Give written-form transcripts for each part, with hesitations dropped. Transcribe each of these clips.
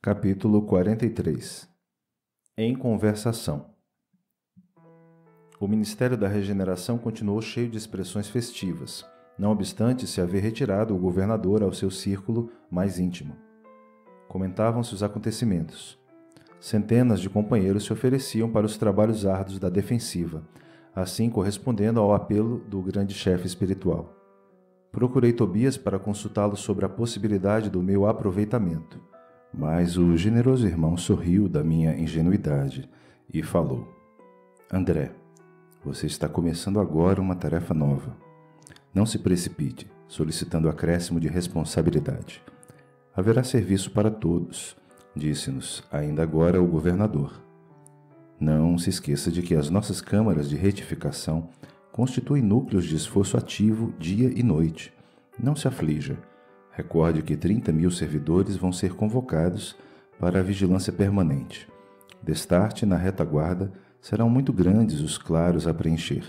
Capítulo 43. Em conversação. O Ministério da Regeneração continuou cheio de expressões festivas, não obstante se haver retirado o governador ao seu círculo mais íntimo. Comentavam-se os acontecimentos. Centenas de companheiros se ofereciam para os trabalhos árduos da defensiva, assim correspondendo ao apelo do grande chefe espiritual. Procurei Tobias para consultá-lo sobre a possibilidade do meu aproveitamento, mas o generoso irmão sorriu da minha ingenuidade e falou: André, você está começando agora uma tarefa nova. Não se precipite, solicitando acréscimo de responsabilidade. Haverá serviço para todos, disse-nos ainda agora o governador. Não se esqueça de que as nossas câmaras de retificação constituem núcleos de esforço ativo dia e noite. Não se aflija. Recorde que 30.000 servidores vão ser convocados para a vigilância permanente. Destarte na retaguarda, serão muito grandes os claros a preencher.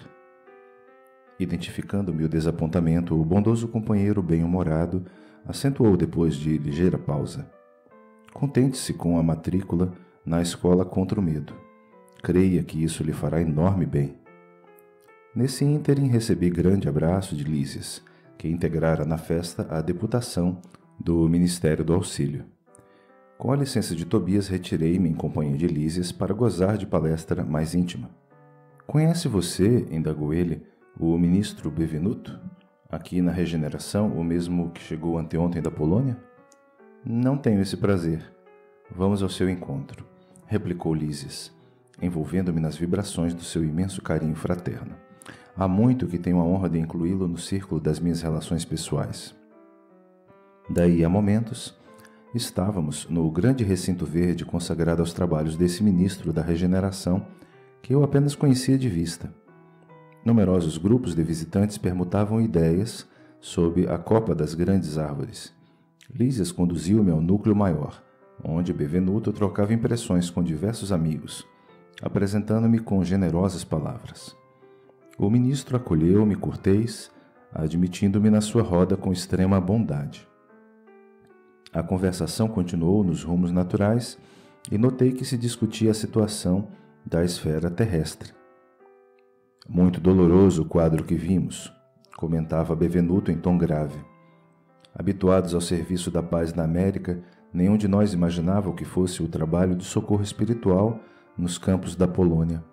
Identificando-me o desapontamento, o bondoso companheiro bem-humorado acentuou depois de ligeira pausa. Contente-se com a matrícula na escola contra o medo. Creia que isso lhe fará enorme bem. Nesse ínterim recebi grande abraço de Lísias, que integrara na festa a deputação do Ministério do Auxílio. Com a licença de Tobias, retirei-me em companhia de Lísias para gozar de palestra mais íntima. Conhece você, indagou ele, o ministro Bevenuto? Aqui na Regeneração, o mesmo que chegou anteontem da Polônia? Não tenho esse prazer. Vamos ao seu encontro, replicou Lísias, envolvendo-me nas vibrações do seu imenso carinho fraterno. Há muito que tenho a honra de incluí-lo no círculo das minhas relações pessoais. Daí a momentos, estávamos no grande recinto verde consagrado aos trabalhos desse ministro da Regeneração, que eu apenas conhecia de vista. Numerosos grupos de visitantes permutavam ideias sob a copa das grandes árvores. Lísias conduziu-me ao núcleo maior, onde Bevenuto trocava impressões com diversos amigos, apresentando-me com generosas palavras. O ministro acolheu-me cortês, admitindo-me na sua roda com extrema bondade. A conversação continuou nos rumos naturais e notei que se discutia a situação da esfera terrestre. Muito doloroso o quadro que vimos, comentava Bevenuto em tom grave. Habituados ao serviço da paz na América, nenhum de nós imaginava o que fosse o trabalho de socorro espiritual nos campos da Polônia.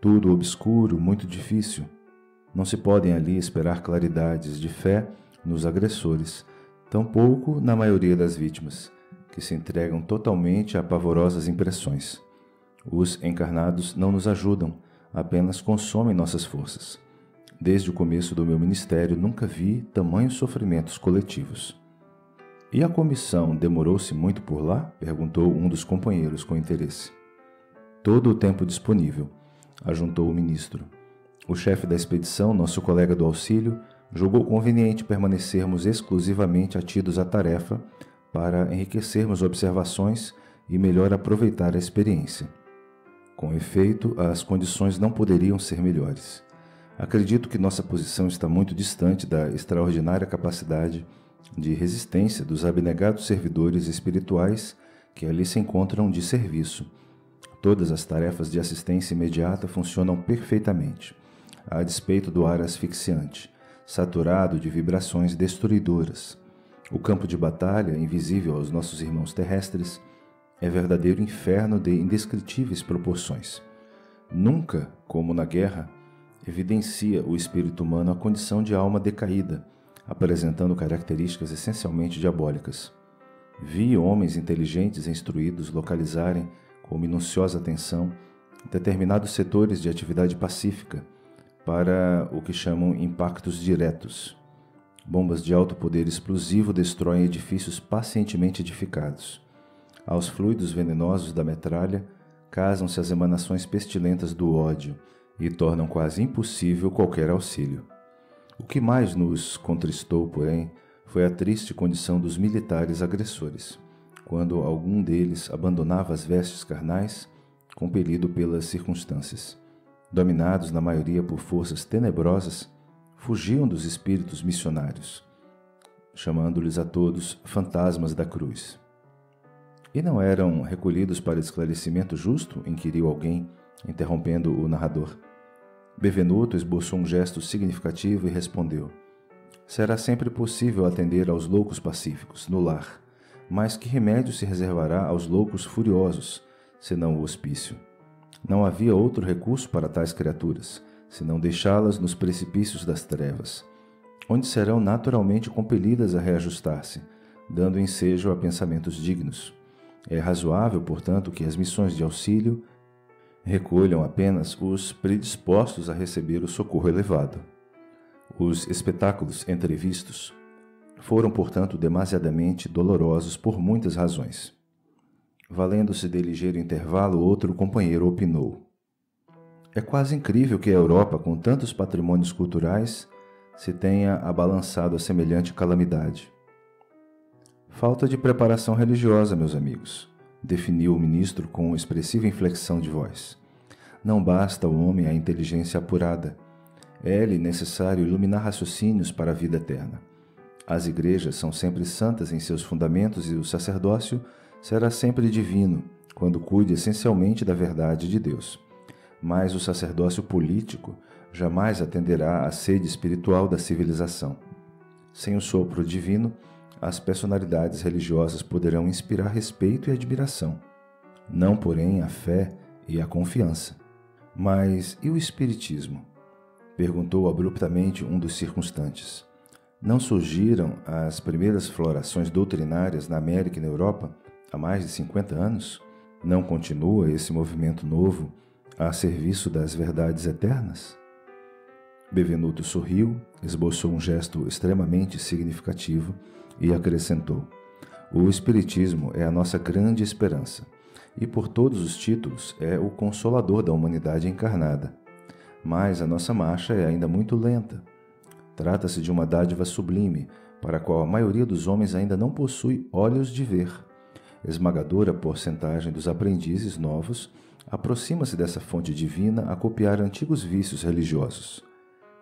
Tudo obscuro, muito difícil. Não se podem ali esperar claridades de fé nos agressores, tampouco na maioria das vítimas, que se entregam totalmente a pavorosas impressões. Os encarnados não nos ajudam, apenas consomem nossas forças. Desde o começo do meu ministério nunca vi tamanhos sofrimentos coletivos. E a comissão demorou-se muito por lá? Perguntou um dos companheiros com interesse. Todo o tempo disponível, ajuntou o ministro. O chefe da expedição, nosso colega do auxílio, julgou conveniente permanecermos exclusivamente atidos à tarefa para enriquecermos observações e melhor aproveitar a experiência. Com efeito, as condições não poderiam ser melhores. Acredito que nossa posição está muito distante da extraordinária capacidade de resistência dos abnegados servidores espirituais que ali se encontram de serviço. Todas as tarefas de assistência imediata funcionam perfeitamente, a despeito do ar asfixiante, saturado de vibrações destruidoras. O campo de batalha, invisível aos nossos irmãos terrestres, é verdadeiro inferno de indescritíveis proporções. Nunca, como na guerra, evidencia o espírito humano a condição de alma decaída, apresentando características essencialmente diabólicas. Vi homens inteligentes e instruídos localizarem com minuciosa atenção determinados setores de atividade pacífica para o que chamam impactos diretos. Bombas de alto poder explosivo destroem edifícios pacientemente edificados. Aos fluidos venenosos da metralha casam-se as emanações pestilentas do ódio e tornam quase impossível qualquer auxílio. O que mais nos contristou, porém, foi a triste condição dos militares agressores, quando algum deles abandonava as vestes carnais, compelido pelas circunstâncias. Dominados na maioria por forças tenebrosas, fugiam dos espíritos missionários, chamando-lhes a todos fantasmas da cruz. E não eram recolhidos para esclarecimento justo? Inquiriu alguém, interrompendo o narrador. Bevenuto esboçou um gesto significativo e respondeu: será sempre possível atender aos loucos pacíficos, no lar, mas que remédio se reservará aos loucos furiosos, senão o hospício? Não havia outro recurso para tais criaturas, senão deixá-las nos precipícios das trevas, onde serão naturalmente compelidas a reajustar-se, dando ensejo a pensamentos dignos. É razoável, portanto, que as missões de auxílio recolham apenas os predispostos a receber o socorro elevado. Os espetáculos entrevistos foram, portanto, demasiadamente dolorosos por muitas razões. Valendo-se de ligeiro intervalo, outro companheiro opinou: é quase incrível que a Europa, com tantos patrimônios culturais, se tenha abalançado a semelhante calamidade. Falta de preparação religiosa, meus amigos, definiu o ministro com expressiva inflexão de voz. Não basta ao homem a inteligência apurada. É-lhe necessário iluminar raciocínios para a vida eterna. As igrejas são sempre santas em seus fundamentos e o sacerdócio será sempre divino, quando cuide essencialmente da verdade de Deus. Mas o sacerdócio político jamais atenderá à sede espiritual da civilização. Sem o sopro divino, as personalidades religiosas poderão inspirar respeito e admiração, não, porém, a fé e a confiança. Mas e o espiritismo? Perguntou abruptamente um dos circunstantes. Não surgiram as primeiras florações doutrinárias na América e na Europa há mais de 50 anos? Não continua esse movimento novo a serviço das verdades eternas? Bevenuto sorriu, esboçou um gesto extremamente significativo e acrescentou: o Espiritismo é a nossa grande esperança e, por todos os títulos, é o consolador da humanidade encarnada. Mas a nossa marcha é ainda muito lenta. Trata-se de uma dádiva sublime, para a qual a maioria dos homens ainda não possui olhos de ver. Esmagadora porcentagem dos aprendizes novos aproxima-se dessa fonte divina a copiar antigos vícios religiosos.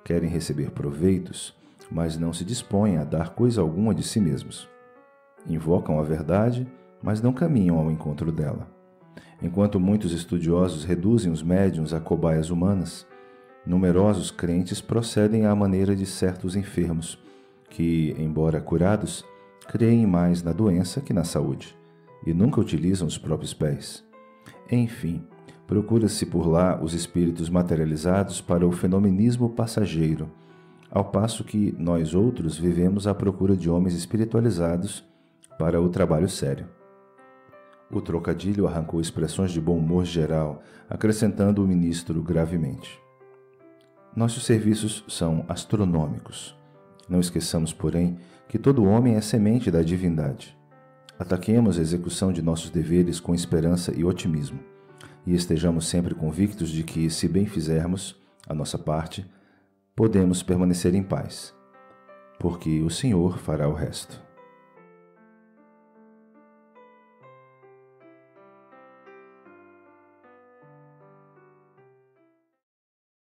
Querem receber proveitos, mas não se dispõem a dar coisa alguma de si mesmos. Invocam a verdade, mas não caminham ao encontro dela. Enquanto muitos estudiosos reduzem os médiuns a cobaias humanas, numerosos crentes procedem à maneira de certos enfermos, que, embora curados, creem mais na doença que na saúde, e nunca utilizam os próprios pés. Enfim, procura-se por lá os espíritos materializados para o fenomenismo passageiro, ao passo que nós outros vivemos à procura de homens espiritualizados para o trabalho sério. O trocadilho arrancou expressões de bom humor geral, acrescentando o ministro gravemente: nossos serviços são astronômicos. Não esqueçamos, porém, que todo homem é semente da divindade. Ataquemos a execução de nossos deveres com esperança e otimismo, e estejamos sempre convictos de que, se bem fizermos a nossa parte, podemos permanecer em paz, porque o Senhor fará o resto.